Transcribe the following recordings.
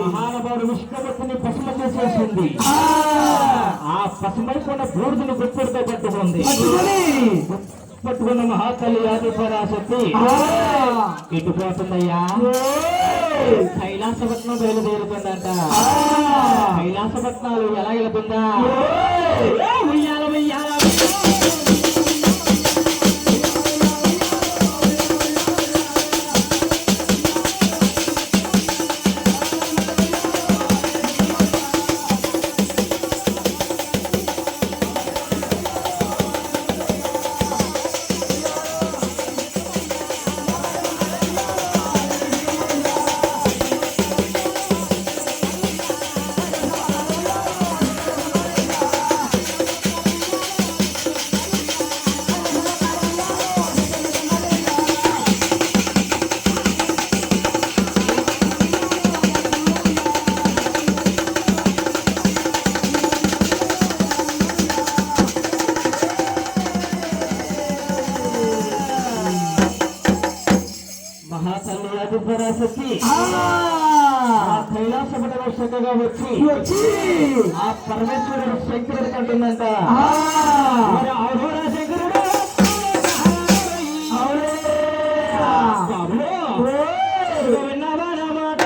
మహానుభావుడు విష్ణుమూర్తిని పసుమ చేసేసింది. ఆ పసుమైకున్న బూడిదని గుప్పటితో పట్టుకున్న మహాతల్లి ఆదిపరాశక్తి ఇటుపోతుందయ్యా. కైలాసపట్నం బయలుదేరుతుందంట. కైలాసపట్నాలు ఎలా వెళుతుందా? ఉయ్యాల ఉయ్యాల కైలాసపటలో చక్కగా వచ్చి ఆ పరమేశ్వరుడు శంకరుడు కంటుందంట. శంకరుడు విన్నావా నా మాట?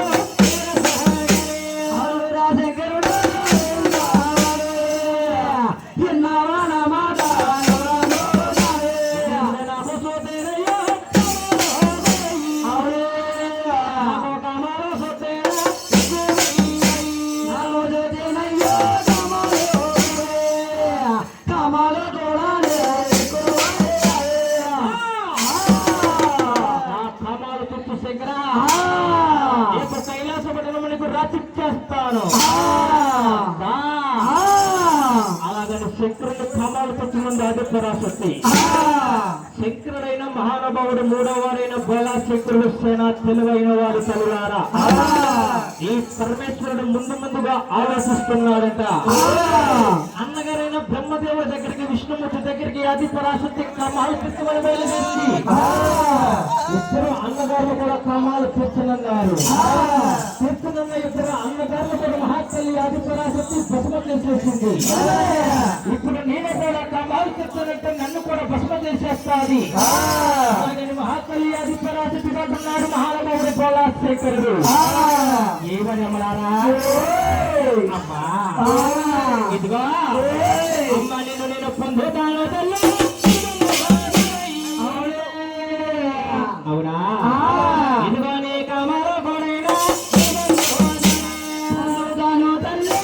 శంకరుడు విన్నావా నా మాట? అలాగని శంకరుడు కామాలు తెచ్చుకుంది ఆదిపరాశక్తి. శంకరుడైన మహానుభావుడు మూడవ వారైన బోలా శంకరుడు సేన తెలివైన వారు తల్లులారా. ఈ పరమేశ్వరుడు ముందుగా ఆలోచిస్తున్నాడట. అన్నగారైన బ్రహ్మదేవుడి దగ్గరికి, విష్ణుమూర్తి దగ్గరికి ఆదిపరాశక్తి కామాలు తెచ్చుకొని బయలుదేరింది. ఇద్దరు అన్నగారులు కూడా కామాలు తెచ్చనన్నారు. తెచ్చునన్న ఇద్దరు అన్నగారులు కూడా మహాతల్లి ఆదిపరాశక్తి భస్మ చేసేసింది. ఇప్పుడు నేను కూడా కామాలు తెచ్చానంటే నన్ను కూడా భస్మ చేసేస్తాది. మహాతల్లి ఆదిపరాశక్తి అంటున్నాడు మహానుభావుడు బోలా శంకరుడు. ఏమని అమ్మలారా? అమ్మా ఇదిగో అమ్మా, నేను పొందుతాను తల్లి. అవునా? ఇదిగో నీ కామాలో కొడైనా తల్లి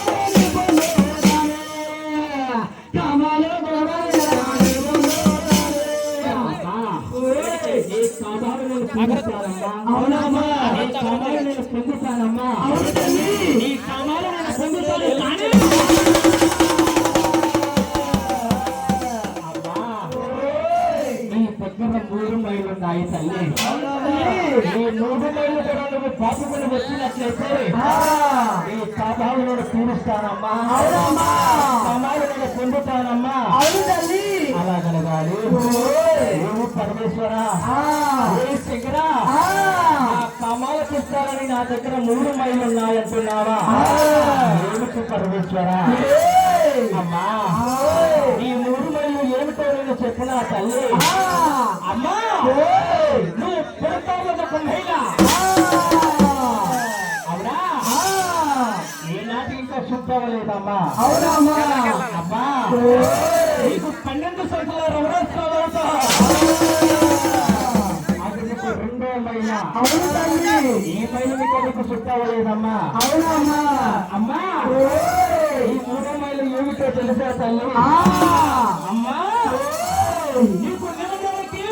కామాలో అవునమ్మా, నీ కామాలు నేను పొందుతానమ్మా. అవును తల్లి, నీ కామాలు నేను పొందుతాను. నీ దగ్గర 3 మైళ్ళు ఉన్నాయి తల్లి. ఈ 3 మైళ్ళు కూడా నువ్వు పాపుకుని వచ్చినట్లయితే ఈ కామాలను తీరుస్తానమ్మా. కామాలు నేను పొందుతానమ్మా. అవును తల్లి. అలాగనగాలి పరమేశ్వర శంకర, కామాలు తీస్తారని నా దగ్గర 3 మైళ్ళు ఉన్నాయంటున్నావా? ఏమిటి పరమేశ్వర? అమ్మా, ఈ 3 మైళ్ళు ఏమిటో నేను చెప్పినా తల్లి. అమ్మా, నువ్వు పుడతావు ఒక మహిళ. అవునా? ఏనాటి ఇంకా శుద్ధవలేదమ్మా. అవునమ్మా. అమ్మా, నీకు 12 సంవత్సరాల రవణోత్సవాలు అది నీకు 2వ మహిళ. అవును తల్లి. ఈ మహిళ నీకు శుద్ధవలేదమ్మా. అవునమ్మా. అమ్మా, ఈ 3వ మహిళ ఏమిటో తెలుసా తల్లి? అమ్మా, నీకు నిలబడికి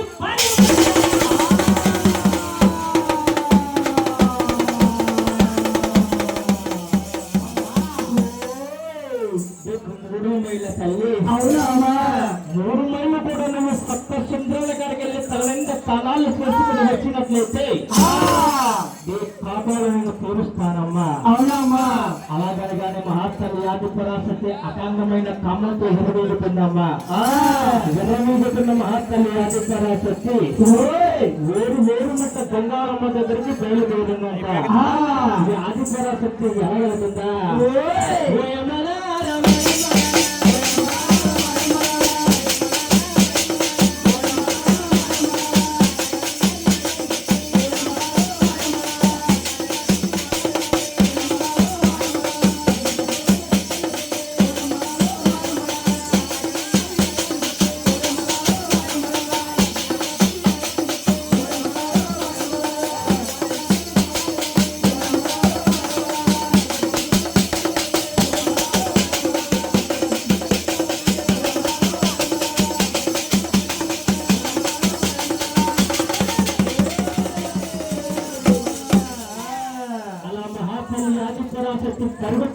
తల్లి. అవునా? 3 మైళ్ళు కూడా నువ్వు సప్త సముద్రాల కాడికి వెళ్ళి తలనింద స్థానాలు చేసుకుని వచ్చినట్లయితే నీ పాపాలు నేను తీరుస్తానమ్మా. అవునమ్మా. అలాగనగానే మహాత్ములు ఆదిపరాశక్తి అఖండమైన కామంతో విరవీగుతుందమ్మా. విరవీగుతున్న మహాత్ములు ఆదిపరాశక్తి వేరు మట్ట గంగారమ్మ దగ్గరికి బయలుదేరిందంట. ఆదిపరాశక్తి ఎలాగలుగుతుందా?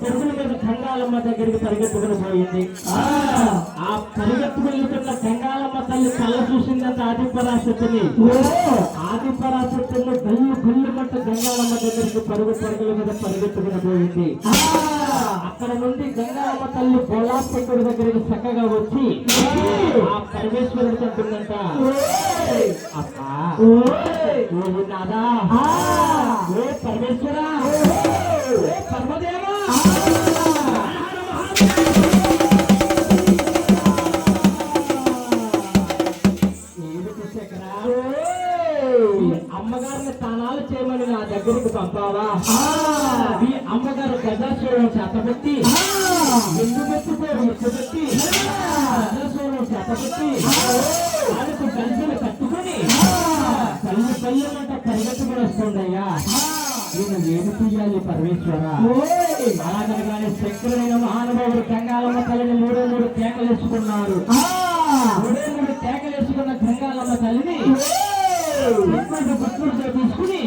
పరుగుల మీద గంగాలమ్మ దగ్గరికి పరిగెత్తుకుని పోయింది. ఆ పరిగెత్తుకు వెళ్తున్న గంగాలమ్మ తల్లి కళ్ళ చూసిందంత ఆదిపరాశక్తిని. ఆదిపరాశక్తిని గల్లు మట్ట గంగాలమ్మ దగ్గరికి పరుగుల మీద పరిగెత్తుకుని పోయింది. అక్కడ నుండి గంగాలమ్మ తల్లి బోలాపెట్టుడి దగ్గరికి చక్కగా వచ్చి ఆ పరమేశ్వరుడు అంటుందంట, అమ్మా నాదా ఓ పరమేశ్వరా పరమదేవా అమ్మగారిని తానాలు చేయమని నా దగ్గరికి పంపావా? ఈ అమ్మగారు గజాశ్వరం చేతబెట్టి ఎత్తుపెట్టి గజాశ్వరం చేతబెట్టి వాళ్ళకు గంజలు కట్టుకుని పల్లెమంట పరిగెత్తుకుని వస్తుందయ్యా. నేను ఏమి చెయ్యాలి పరమేశ్వర? అలాగనగానే శంకరుడైన మహానుభావుడు గంగాలమ్మ తల్లిని 3 కేకలేసుకున్నారు. 3 కేకలేసుకున్న గంగాలమ్మ తల్లిని భక్తుడితో తీసుకుని